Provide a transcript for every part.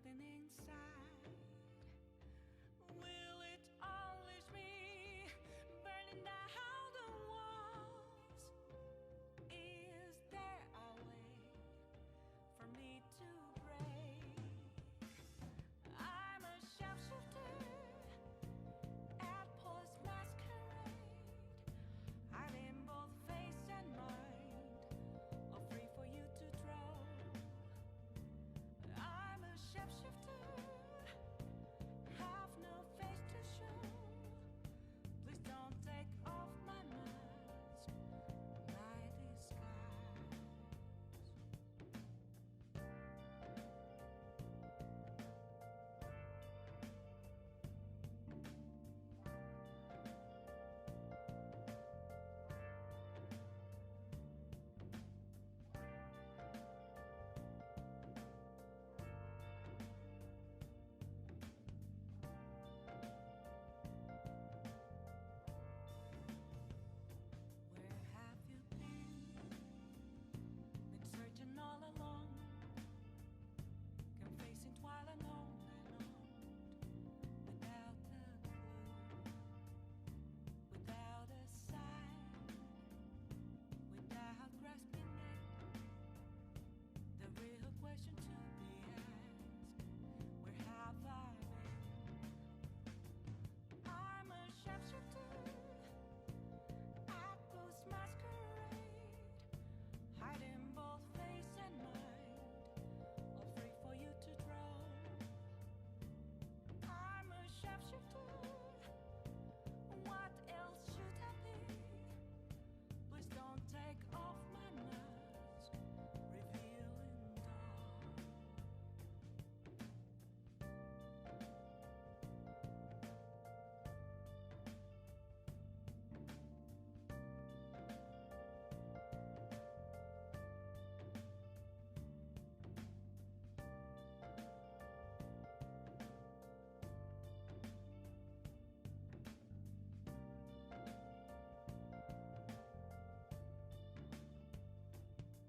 nothing inside. Will it unleash me, burning down the walls? Is there a way for me to break? I'm a sharpshooter at post masquerade, hiding both face and mind, all free for you to draw. I'm a shapeshifter, have no face to show. Please don't take off my mask, my disguise. Where have you been? Been searching all along, confessing while alone and on, without a clue, without a sign, without grasping it. The real question to be asked: where have I been? I'm a sharpshooter at post masquerade, hiding both face and mind, all free for you to draw. I'm a sharpshooter. What else should I be? Please don't take off my mask, revealing dawn.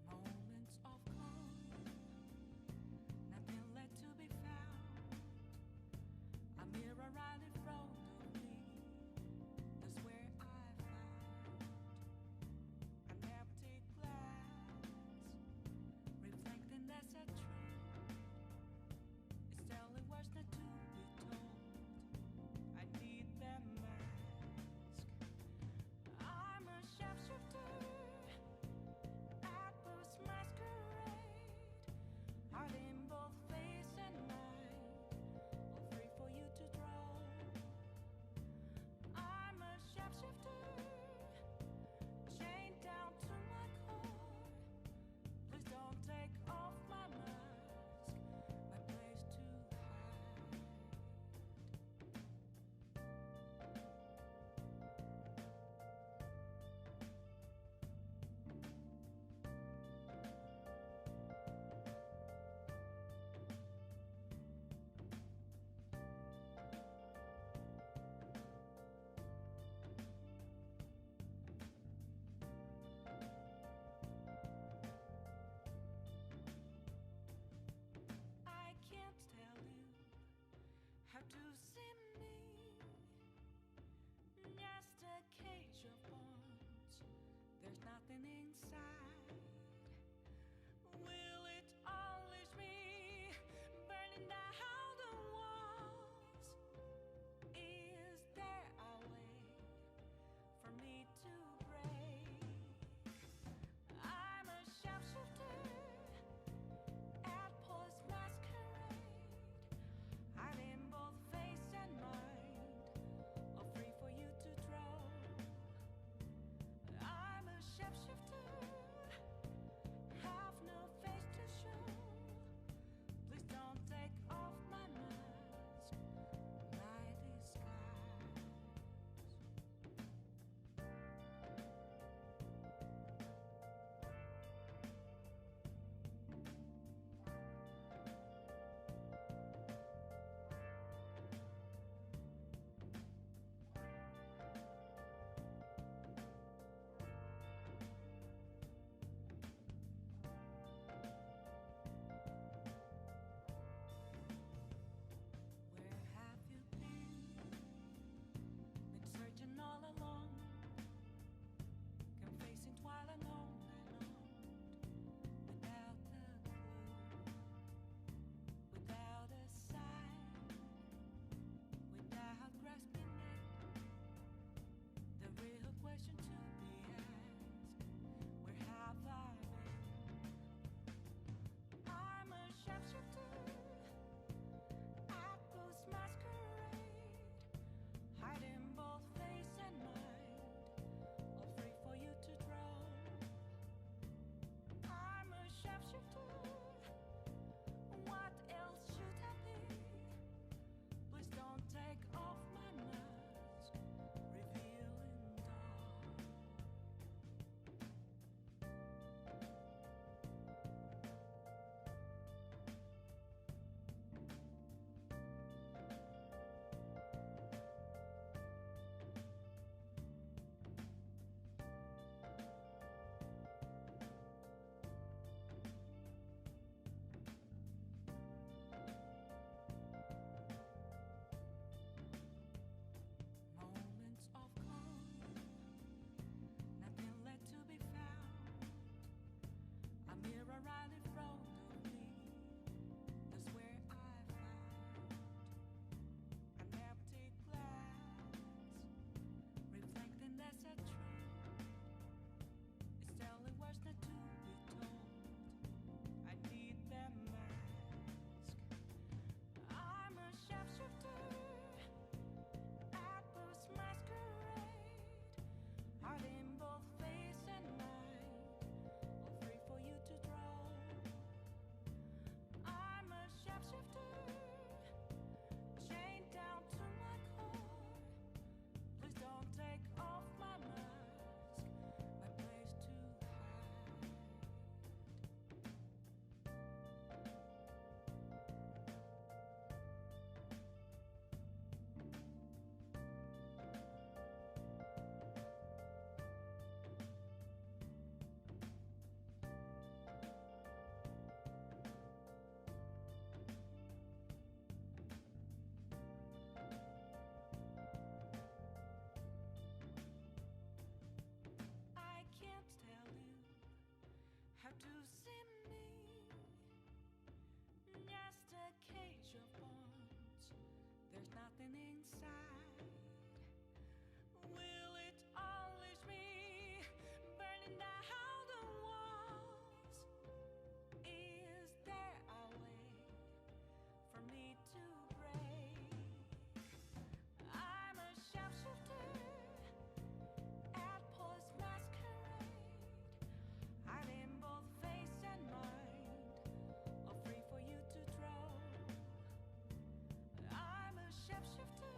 Moments of calm, nothing left to be found. A mirror right in front of me, that's where I found an empty glass, reflecting that's a truth. It's telling words not to be told. I need that mask. I'm a sharpshooter at post masquerade, hiding both face and mind, all free for you to draw. I'm a sharpshifter, chained down to my core. Please don't take off my mask, my place to hide. I can't tell you how to see me, just a cage of bones. There's nothing inside. Will it unleash me, burning down the walls? Is there a way for me to break? I'm a sharpshooter at post masquerade, hiding both face and mind, all free for you to draw. I'm a shapeshifter there's nothing inside. Will it unleash me, burning down the walls? Is there a way for me to break? I'm a sharpshooter at Post Masquerade, hiding both face and mind, all free for you to draw. I'm a shapeshifter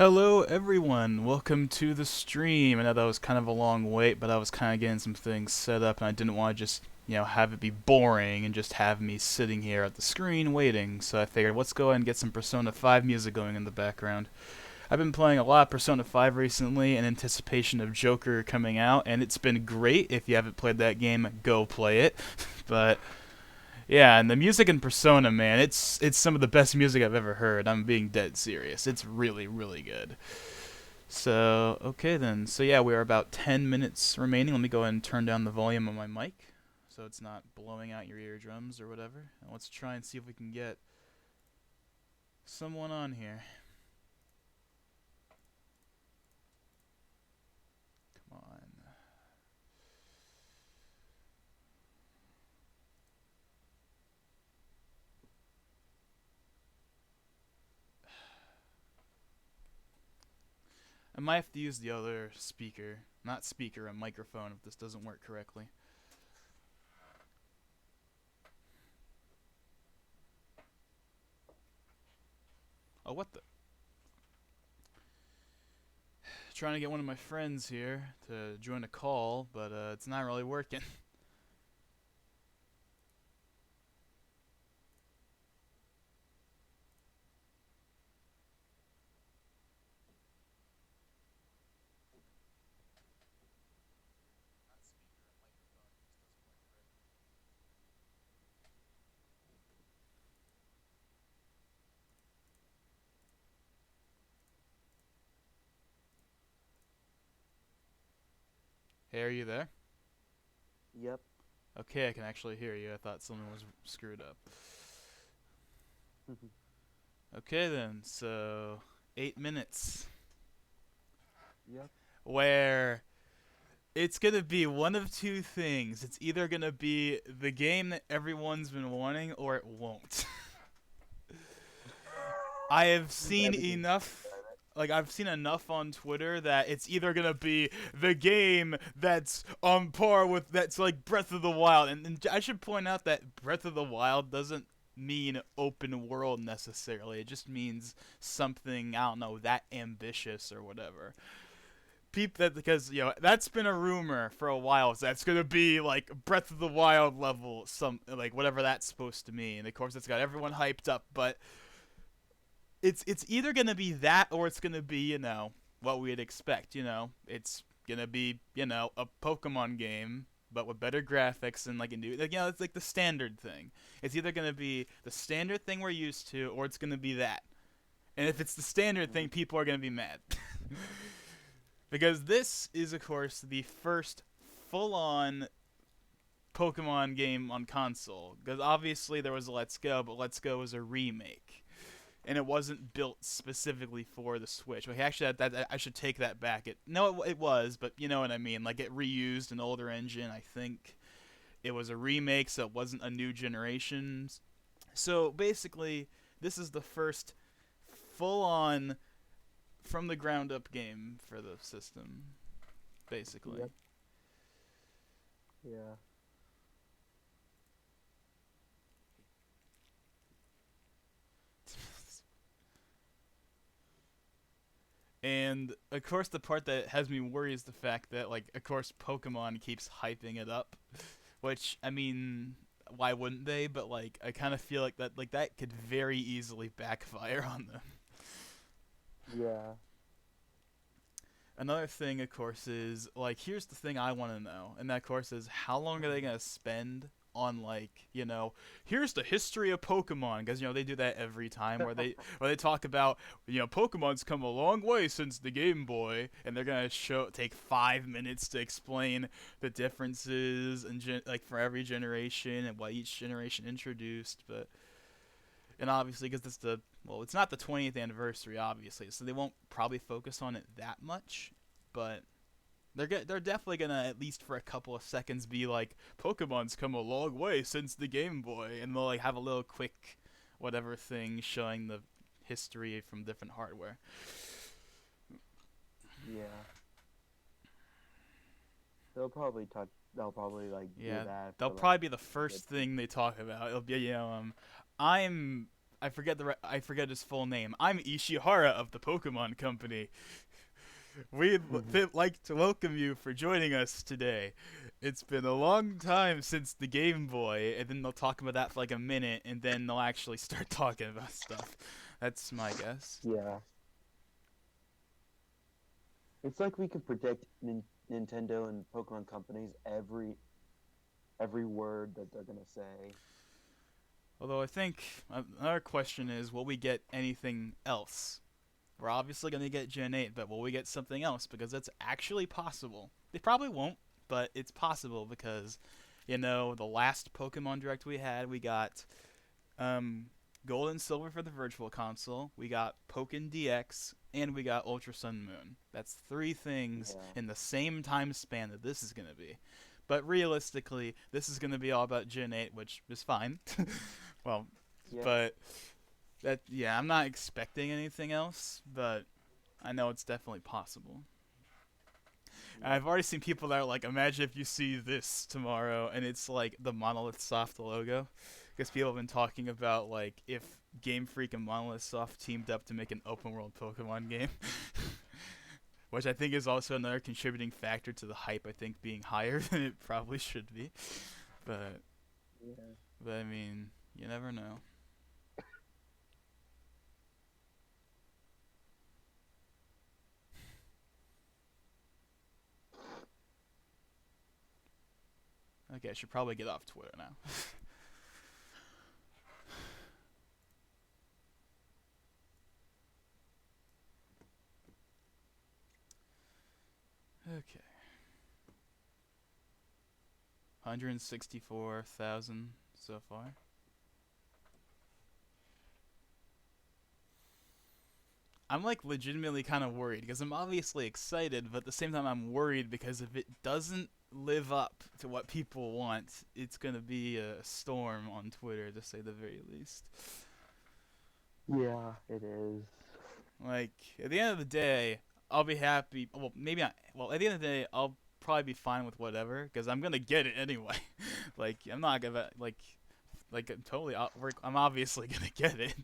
Hello, everyone. Welcome to the stream. I know that was kind of a long wait, but I was kind of getting some things set up, and I didn't want to just, have it be boring and just have me sitting here at the screen waiting. So I figured, let's go ahead and get some Persona 5 music going in the background. I've been playing a lot of Persona 5 recently in anticipation of Joker coming out, and it's been great. If you haven't played that game, go play it. But yeah, and the music in Persona, man, it's some of the best music I've ever heard. I'm being dead serious. It's really, really good. So, okay then. So yeah, we are about 10 minutes remaining. Let me go ahead and turn down the volume on my mic so it's not blowing out your eardrums or whatever. And let's try and see if we can get someone on here. Come on. I might have to use the other speaker. Not speaker, a microphone if this doesn't work correctly. Oh, what the? Trying to get one of my friends here to join a call, but it's not really working. Hey, are you there? Yep. Okay, I can actually hear you. I thought something was screwed up. Okay then, so 8 minutes. Yep. Where it's gonna be one of two things. It's either gonna be the game that everyone's been wanting, or it won't. I have seen Everything's enough. Like I've seen enough on Twitter that it's either gonna be the game that's on par with that's like Breath of the Wild, and I should point out that Breath of the Wild doesn't mean open world necessarily. It just means something I don't know that ambitious or whatever. That because that's been a rumor for a while. So that's gonna be like Breath of the Wild level, some like whatever that's supposed to mean. And of course, it's got everyone hyped up, but it's either gonna be that or it's gonna be what we'd expect. It's gonna be a Pokemon game but with better graphics and like a new like it's like the standard thing. It's either gonna be the standard thing we're used to or it's gonna be that. And if it's the standard thing, people are gonna be mad. Because this is of course the first full-on Pokemon game on console. Because obviously there was Let's Go, but Let's Go was a remake and it wasn't built specifically for the Switch. Like actually, I should take that back. It was, but you know what I mean. Like it reused an older engine. I think it was a remake, so it wasn't a new generation. So basically, this is the first full-on from the ground up game for the system. Basically. Yep. Yeah. And of course, the part that has me worried is the fact that, like, of course, Pokemon keeps hyping it up, which I mean, why wouldn't they? But like, I kind of feel like that could very easily backfire on them. Yeah. Another thing, of course, is like, here's the thing I want to know, and that, of course, is how long are they gonna spend on like, here's the history of Pokemon, because they do that every time where they talk about Pokemon's come a long way since the Game Boy, and they're gonna take 5 minutes to explain the differences and like for every generation and what each generation introduced, but and obviously because it's not the 20th anniversary, obviously, so they won't probably focus on it that much, but they're definitely gonna at least for a couple of seconds be like Pokemon's come a long way since the Game Boy, and they'll like have a little quick whatever thing showing the history from different hardware. Yeah. They'll probably touch. They'll probably like do Yeah, that that'll for like probably be the a good first thing. thing they talk about. It'll be I'm I forget his full name. I'm Ishihara of the Pokemon Company. We'd like to welcome you for joining us today. It's been a long time since the Game Boy, and then they'll talk about that for like a minute, and then they'll actually start talking about stuff. That's my guess. Yeah. It's like we could predict Nintendo and Pokemon companies every word that they're gonna say. Although I think another question is, will we get anything else? We're obviously going to get Gen 8, but will we get something else? Because that's actually possible. They probably won't, but it's possible because, the last Pokemon Direct we had, we got Gold and Silver for the Virtual Console, we got Pokken DX, and we got Ultra Sun and Moon. That's 3 things in the same time span that this is going to be. But realistically, this is going to be all about Gen 8, which is fine. Well, Yeah. but I'm not expecting anything else, but I know it's definitely possible. And I've already seen people that are like, imagine if you see this tomorrow, and it's like the Monolith Soft logo. Because people have been talking about like if Game Freak and Monolith Soft teamed up to make an open world Pokemon game. Which I think is also another contributing factor to the hype, I think, being higher than it probably should be. But I mean, you never know. Okay, I should probably get off Twitter now. Okay. 164,000 so far. I'm like legitimately kind of worried because I'm obviously excited, but at the same time I'm worried because if it doesn't live up to what people want, it's going to be a storm on Twitter, to say the very least. Yeah, it is. Like, at the end of the day, I'll be happy. Well, maybe not. Well, at the end of the day, I'll probably be fine with whatever because I'm going to get it anyway. Like, I'm not going to, I'm obviously going to get it.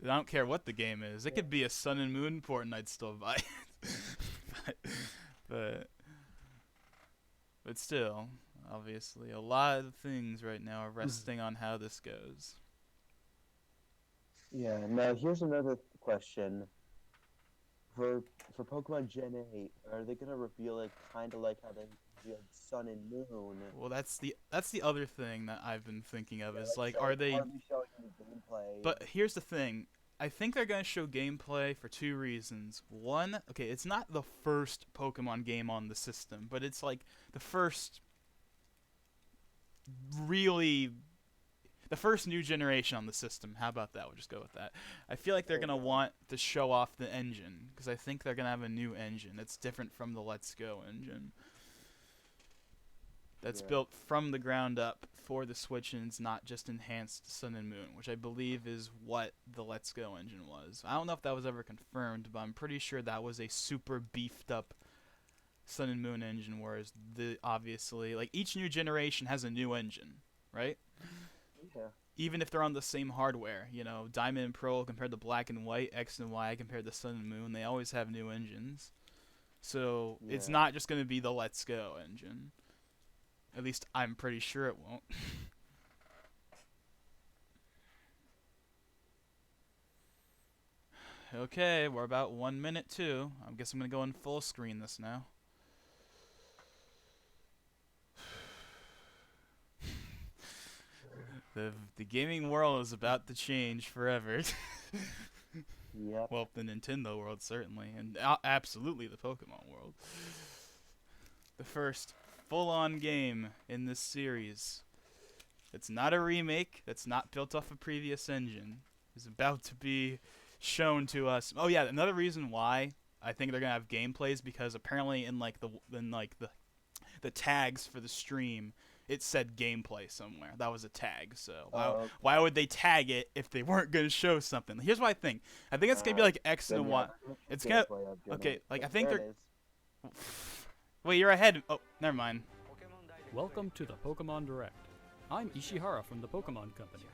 I don't care what the game is. It could be a Sun and Moon port and I'd still buy it. But still, obviously, a lot of things right now are resting on how this goes. Yeah. Now here's another question. For Pokemon Gen 8, are they gonna reveal it kind of like how they revealed Sun and Moon? Well, that's the other thing that I've been thinking of is like, showing are they? showing the gameplay? But here's the thing. I think they're going to show gameplay for 2 reasons. One, okay, it's not the first Pokemon game on the system, but it's like the first new generation on the system. How about that? We'll just go with that. I feel like they're going to want to show off the engine because I think they're going to have a new engine that's different from the Let's Go engine. That's built from the ground up for the Switch and it's not just enhanced Sun and Moon, which I believe is what the Let's Go engine was. I don't know if that was ever confirmed, but I'm pretty sure that was a super beefed up Sun and Moon engine, whereas obviously, like, each new generation has a new engine, right? Yeah. Even if they're on the same hardware, Diamond and Pearl compared to Black and White, X and Y compared to Sun and Moon, they always have new engines. So it's not just going to be the Let's Go engine. At least I'm pretty sure it won't. Okay, we're about 1 minute too. I guess I'm going to go in full screen this now. The gaming world is about to change forever. Yep. Well, the Nintendo world certainly, and absolutely the Pokemon world. The first full-on game in this series that's not a remake, that's not built off a previous engine, is about to be shown to us. Oh yeah, another reason why I think they're gonna have gameplays because apparently in the tags for the stream it said gameplay somewhere. That was a tag. So why would they tag it if they weren't gonna show something? Here's what I think. I think it's gonna be like X and Y. It's gonna I think they're. Wait, you're ahead. Oh, never mind. Welcome to the Pokemon Direct. I'm Ishihara from the Pokemon Company.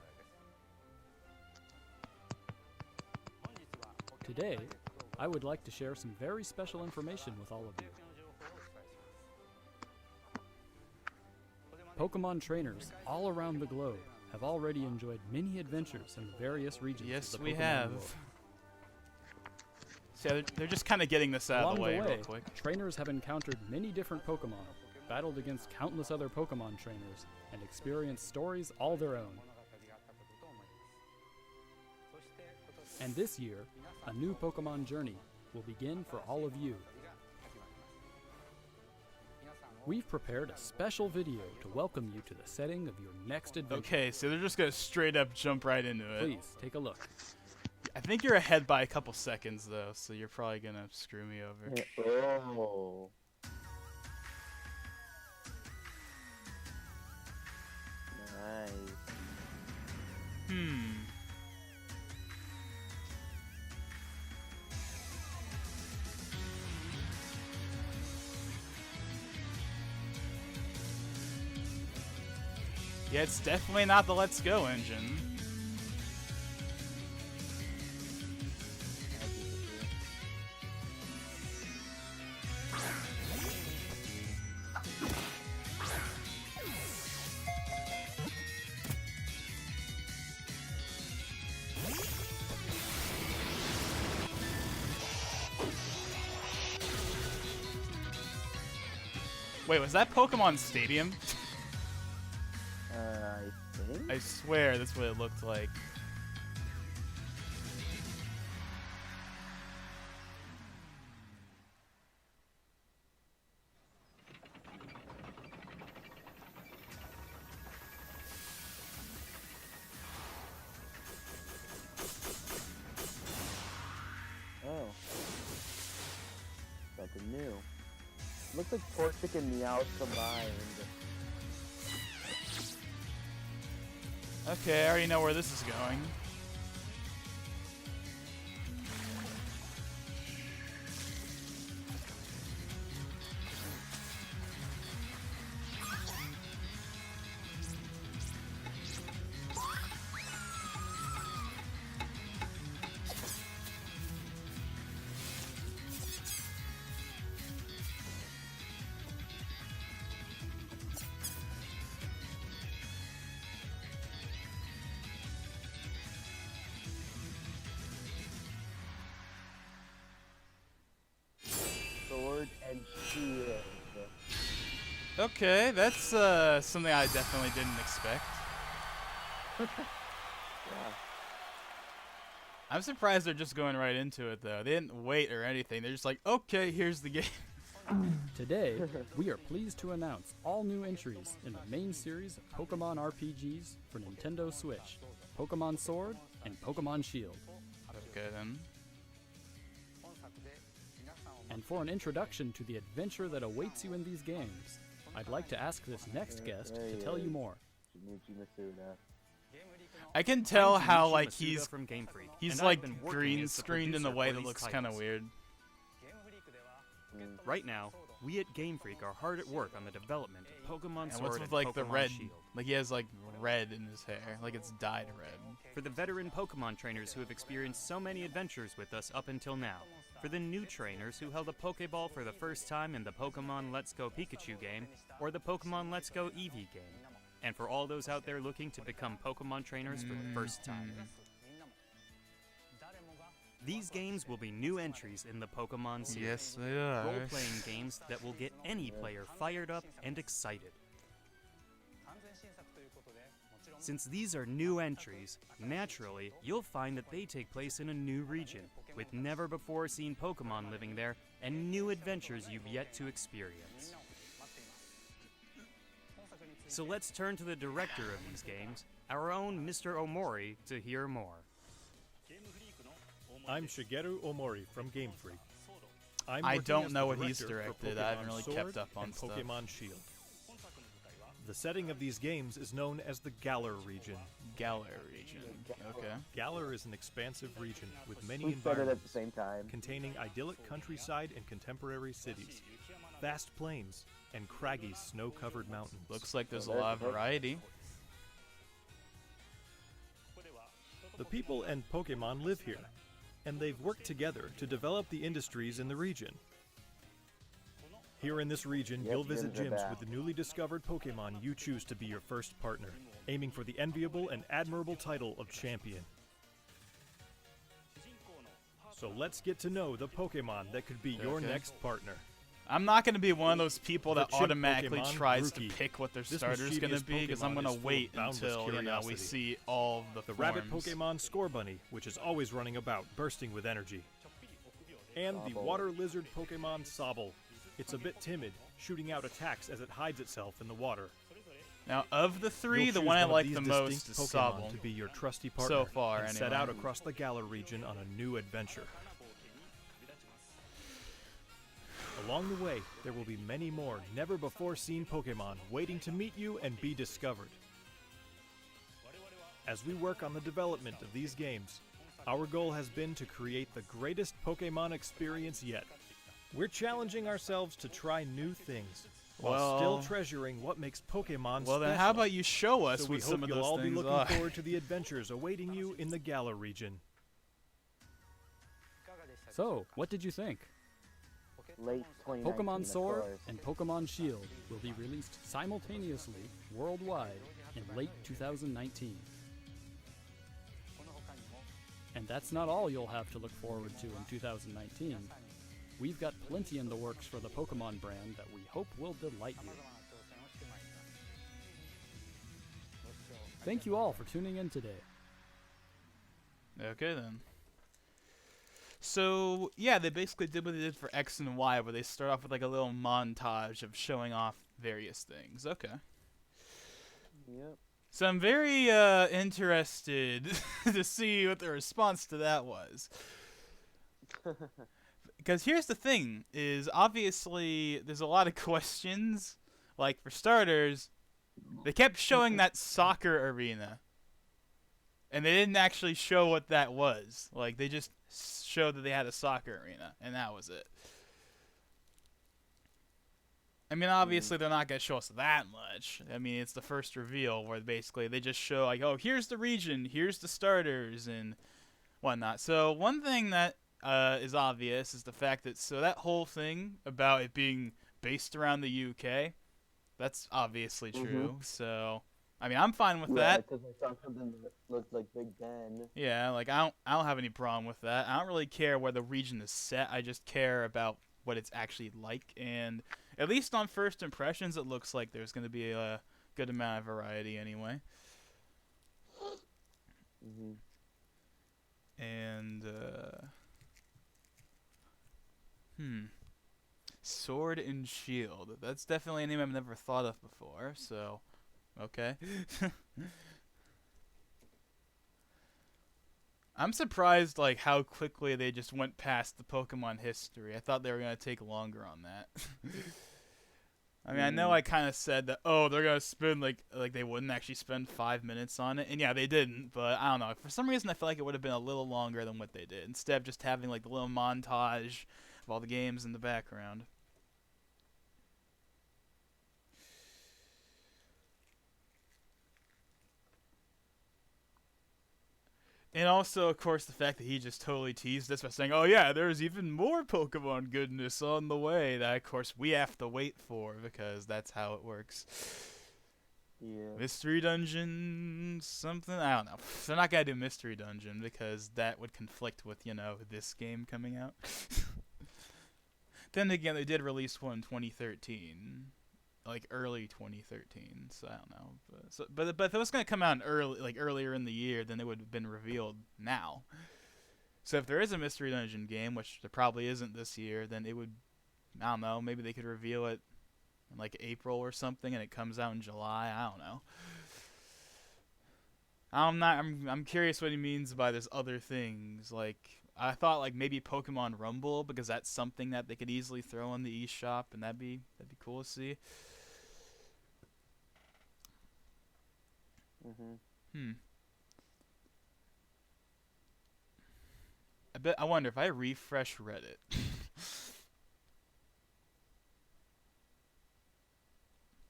Today, I would like to share some very special information with all of you. Pokemon trainers all around the globe have already enjoyed many adventures in the various regions Yes, of the we Pokemon have. world. So yeah, they're just kind of getting this out Along of the way the way, real quick. trainers have encountered many different Pokemon, battled against countless other Pokemon trainers, and experienced stories all their own. And this year, a new Pokemon journey will begin for all of you. We've prepared a special video to welcome you to the setting of your next adventure. Okay, so they're just gonna straight up jump right into it. Please take a look. I think you're ahead by a couple seconds though, so you're probably gonna screw me over. Oh. Nice. Hmm. Yeah, it's definitely not the Let's Go engine. Wait, was that Pokemon Stadium? I think. I swear that's what it looked like. Oh. Something new. Looks like Torchic and Meowth combined. Okay, I already know where this is going. Sword and Shield. Okay, that's something I definitely didn't expect. Yeah. I'm surprised they're just going right into it though. They didn't wait or anything. They're just like, okay, here's the game. Today, we are pleased to announce all new entries in the main series of Pokemon RPGs for Nintendo Switch, Pokemon Sword and Pokemon Shield. Okay then. And for an introduction to the adventure that awaits you in these games, I'd like to ask this next guest There to he tell you is. more. Shinichi Masuda. I can tell I'm how Shinichi like Masuda from Game Freak, he's and like I've been working green as the screened in a producer way for that these looks kind of titles. weird. Right now, we at Game Freak are hard at work on the development of Pokemon And Sword what's and with like Pokemon the red? Shield. Like he has like red in his hair, like it's dyed red. For the veteran Pokemon trainers who have experienced so many adventures with us up until now. For the new trainers who held a Pokeball for the first time in the Pokemon Let's Go Pikachu game, or the Pokemon Let's Go Eevee game. And for all those out there looking to become Pokemon trainers for the first time. These games will be new entries in the Pokemon series. Yes, they are. Role-playing games that will get any player fired up and excited. Since these are new entries, naturally, you'll find that they take place in a new region, with never-before-seen Pokemon living there and new adventures you've yet to experience. So let's turn to the director of these games, our own Mr. Omori, to hear more. I'm Shigeru Omori from Game Freak. I'm I working don't as know the what he's director for directed. I haven't Pokemon really Sword kept up on and stuff. Pokemon Shield. The setting of these games is known as the Galar region. Galar region. Okay. Galar is an expansive region with many We said it at the environments same time. containing idyllic countryside and contemporary cities, vast plains, and craggy snow-covered mountains. Looks like there's a lot of variety. The people and Pokemon live here. and they've worked together to develop the industries in the region. Here in this region, Yep, you'll visit gyms are gyms back. with the newly discovered Pokemon you choose to be your first partner, aiming for the enviable and admirable title of champion. So let's get to know the Pokemon that could be your Okay. next partner. I'm not going to be one of those people The that chimp automatically Pokemon, tries Grookey. to pick what their This starter's going to mischievous be, because I'm Pokemon going is to full wait of boundless until, we curiosity. see all of the The rabbit forms. Pokemon Scorbunny, which is always running about, bursting with energy. And the Sobble. water lizard Pokemon Sobble. It's a bit timid, shooting out attacks as it hides itself in the water. Now, of the three, You'll the choose one I of like these the most distinct is Pokemon Sobble. to be your trusty partner So far, and set anyway. out across the Galar region on a new adventure. Along the way, there will be many more never-before-seen Pokemon waiting to meet you and be discovered. As we work on the development of these games, our goal has been to create the greatest Pokemon experience yet. We're challenging ourselves to try new things, while still Well- treasuring what makes Pokemon Well, special. then how about you show us So we what hope some of you'll those all be things looking are? forward to the adventures awaiting you in the Galar region. So, what did you think? Late 2019, Pokemon of Sword course. and Pokemon Shield will be released simultaneously worldwide in late 2019. And that's not all you'll have to look forward to in 2019. We've got plenty in the works for the Pokemon brand that we hope will delight you. Thank you all for tuning in today. Okay, then. So, yeah, they basically did what they did for X and Y, where they start off with like a little montage of showing off various things. Okay. Yep. So I'm very interested to see what the response to that was. Because here's the thing, is obviously there's a lot of questions. Like, for starters, they kept showing that soccer arena. And they didn't actually show what that was. Like, they just showed that they had a soccer arena, and that was it. I mean, obviously they're not going to show us that much. I mean, it's the first reveal where basically they just show, like, oh, here's the region, here's the starters, and whatnot. So one thing that is obvious is the fact that, so that whole thing about it being based around the UK, that's obviously true. So, I mean, I'm fine with that. because I saw something that looked like Big Ben. Yeah, like, I don't have any problem with that. I don't really care where the region is set. I just care about what it's actually like, and at least on first impressions, it looks like there's going to be a good amount of variety anyway. Hmm. And, Sword and Shield. That's definitely a name I've never thought of before, so, okay. I'm surprised, like, how quickly they just went past the Pokemon history. I thought they were going to take longer on that. I mean, I know I kind of said that, oh, they're going to spend, like they wouldn't actually spend 5 minutes on it. And yeah, they didn't, but I don't know. For some reason, I feel like it would have been a little longer than what they did. Instead of just having, like, the little montage of all the games in the background. And also, of course, the fact that he just totally teased us by saying, oh yeah, there's even more Pokemon goodness on the way that, of course, we have to wait for because that's how it works. Yeah. Mystery Dungeon something? I don't know. They're not going to do Mystery Dungeon because that would conflict with, you know, this game coming out. Then again, they did release one in 2013. Like early 2013, so I don't know. But if it was gonna come out in earlier in the year, then it would have been revealed now. So if there is a Mystery Dungeon game, which there probably isn't this year, then it would, I don't know, maybe they could reveal it in like April or something, and it comes out in July. I don't know. I'm curious what he means by this other things. Like, I thought like maybe Pokemon Rumble, because that's something that they could easily throw in the eShop, and that'd be cool to see. I wonder if I refresh Reddit.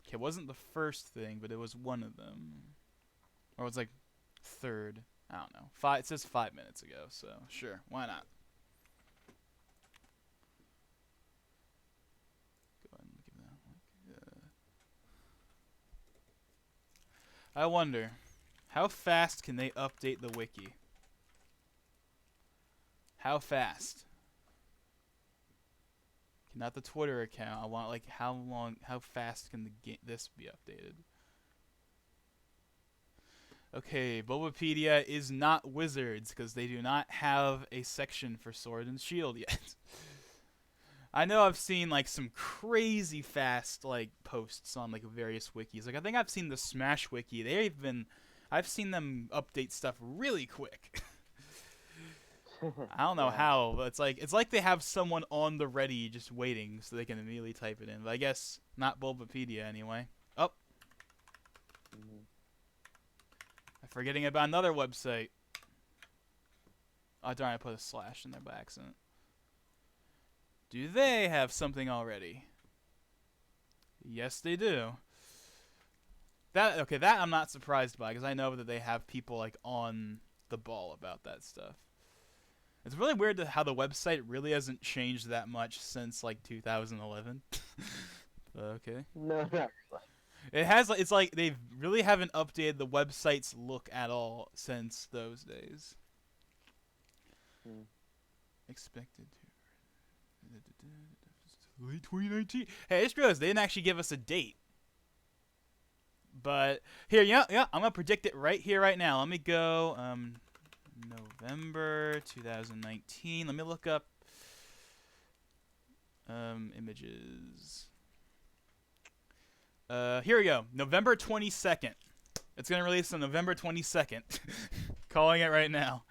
Okay, it wasn't the first thing, but it was one of them. Or it was like third. I don't know. It says 5 minutes ago, so sure, why not? Go ahead and give that a look. I wonder, how fast can they update the wiki? How fast? Not the Twitter account. I want like how fast can this be updated? Okay, Bulbapedia is not Wizards because they do not have a section for Sword and Shield yet. I know I've seen like some crazy fast like posts on like various wikis. Like I think I've seen the Smash wiki. I've seen them update stuff really quick. I don't know how, but it's like they have someone on the ready just waiting so they can immediately type it in. But I guess not Bulbapedia anyway. Oh. I'm forgetting about another website. Oh darn, I put a slash in there by accident. Do they have something already? Yes, they do. That I'm not surprised by because I know that they have people like on the ball about that stuff. It's really weird how the website really hasn't changed that much since like 2011. Okay. No, not really. It has it's like they really haven't updated the website's look at all since those days. Expected to late 2019. Hey, I just realized they didn't actually give us a date. But here, yeah, I'm gonna predict it right here, right now. Let me go. November 2019. Let me look up images. Here we go. November 22nd. It's gonna release on November 22nd. Calling it right now.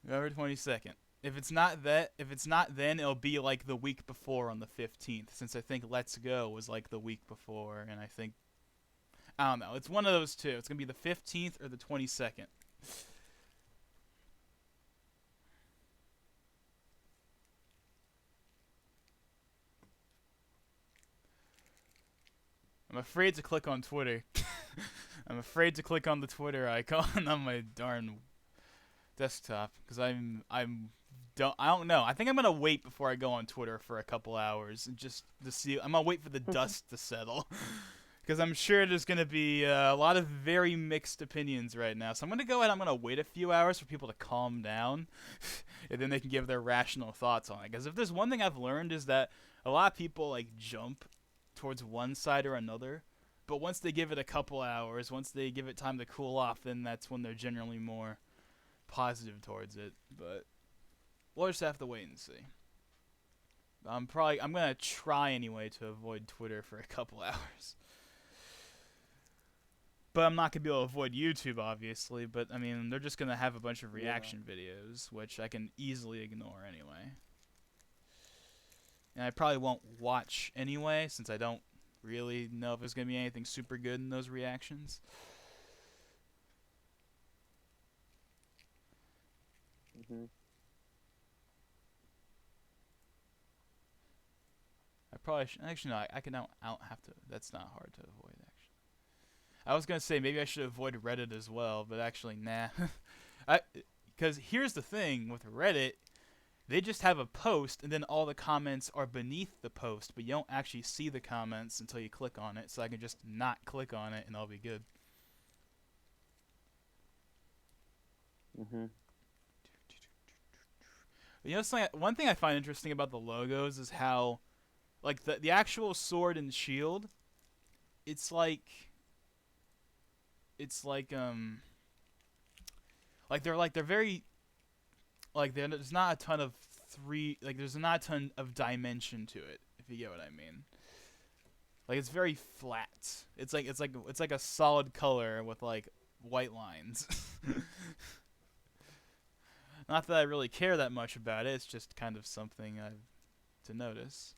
November 22nd. If it's not then it'll be like the week before on the 15th, since I think Let's Go was like the week before, and I don't know. It's one of those two. It's gonna be the 15th or the 22nd. I'm afraid to click on Twitter. I'm afraid to click on the Twitter icon on my darn desktop because I don't know. I think I'm gonna wait before I go on Twitter for a couple hours and just to see. I'm gonna wait for the dust to settle because I'm sure there's gonna be a lot of very mixed opinions right now. So I'm gonna go ahead. I'm gonna wait a few hours for people to calm down, and then they can give their rational thoughts on it. Because if there's one thing I've learned is that a lot of people like jump towards one side or another, but once they give it a couple hours, once they give it time to cool off, then that's when they're generally more positive towards it. But we'll just have to wait and see. I'm gonna try anyway to avoid Twitter for a couple hours, but I'm not gonna be able to avoid YouTube obviously. But I mean, they're just gonna have a bunch of reaction videos, which I can easily ignore anyway. And I probably won't watch anyway, since I don't really know if there's going to be anything super good in those reactions. I probably should. Actually, no, I don't have to. That's not hard to avoid, actually. I was going to say maybe I should avoid Reddit as well, but actually, nah. Because here's the thing with Reddit. They just have a post, and then all the comments are beneath the post, but you don't actually see the comments until you click on it, so I can just not click on it, and I'll be good. You know, one thing I find interesting about the logos is how, like, the actual sword and shield, it's like they're very... Like there's not a ton of there's not a ton of dimension to it, if you get what I mean. Like it's very flat. It's like a solid color with like white lines. Not that I really care that much about it. It's just kind of something to notice.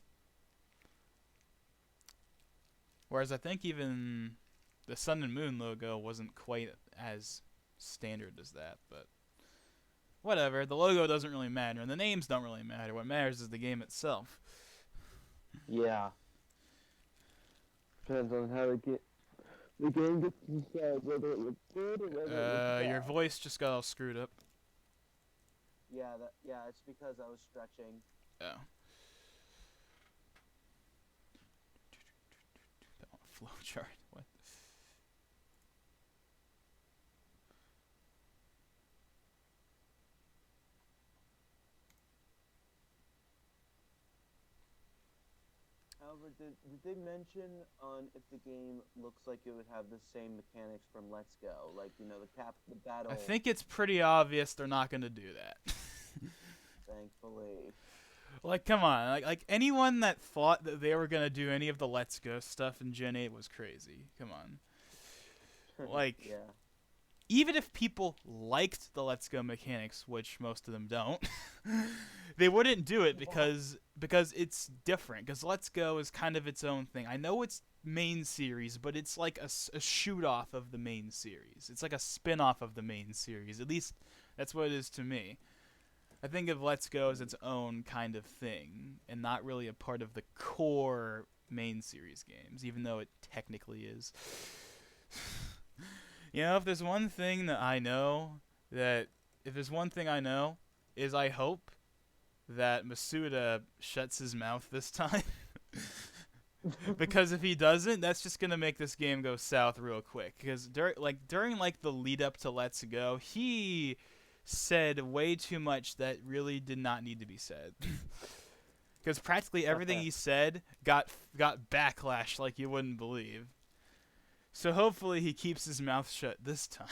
Whereas I think even the Sun and Moon logo wasn't quite as standard as that, but whatever. The logo doesn't really matter, and the names don't really matter. What matters is the game itself. Yeah. Depends on how they get The game gets to decide whether it looks good or whether it looks bad. Your voice just got all screwed up. Yeah, it's because I was stretching. Oh. Flowchart. What? However, did they mention on if the game looks like it would have the same mechanics from Let's Go, like the battle? I think it's pretty obvious they're not gonna do that. Thankfully. Like, come on, like anyone that thought that they were gonna do any of the Let's Go stuff in Gen 8 was crazy. Come on. Like, yeah. even if people liked the Let's Go mechanics, which most of them don't, they wouldn't do it because it's different. Because Let's Go is kind of its own thing. I know it's main series, but it's like a shoot off of the main series. It's like a spin off of the main series. At least that's what it is to me. I think of Let's Go as its own kind of thing and not really a part of the core main series games, even though it technically is. If there's one thing that I know, is I hope that Masuda shuts his mouth this time. Because if he doesn't, that's just gonna make this game go south real quick. Because during the lead up to Let's Go, he said way too much that really did not need to be said. Because practically everything he said got backlash like you wouldn't believe. So hopefully he keeps his mouth shut this time.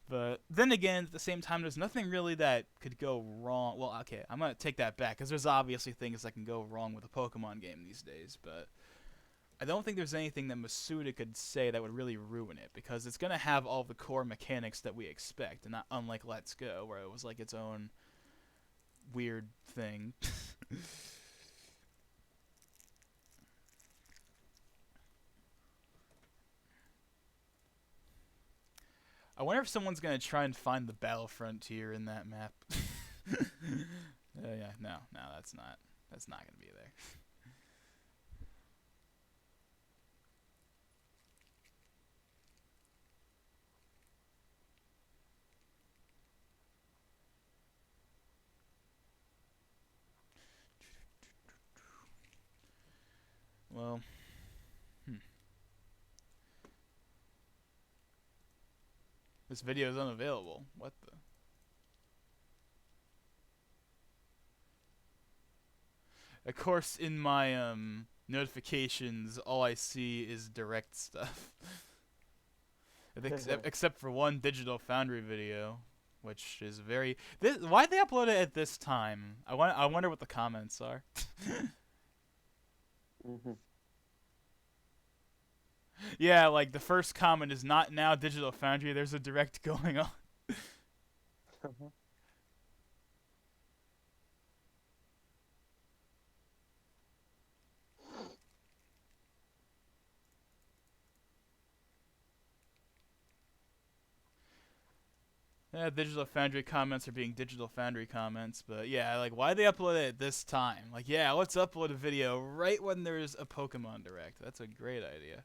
But then again, at the same time, there's nothing really that could go wrong. Well, okay, I'm going to take that back, because there's obviously things that can go wrong with a Pokemon game these days, but I don't think there's anything that Masuda could say that would really ruin it, because it's going to have all the core mechanics that we expect, and not unlike Let's Go, where it was like its own weird thing. I wonder if someone's gonna try and find the Battle Frontier in that map. Yeah, no, that's not gonna be there. Well, this video is unavailable. What the? Of course, in my notifications, all I see is direct stuff. Except for one Digital Foundry video, which is very. Why'd they upload it at this time? I wonder what the comments are. Mm-hmm. Yeah, like the first comment is not now Digital Foundry. There's a direct going on. Yeah, Digital Foundry comments are being Digital Foundry comments, but yeah, like why they upload it at this time? Like, yeah, let's upload a video right when there's a Pokemon Direct. That's a great idea.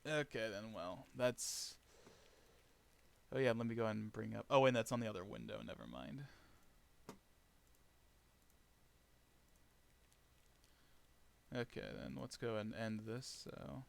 Okay, then, well, that's... Oh yeah, let me go ahead and bring up... Oh wait, that's on the other window, never mind. Okay, then let's go and end this, so...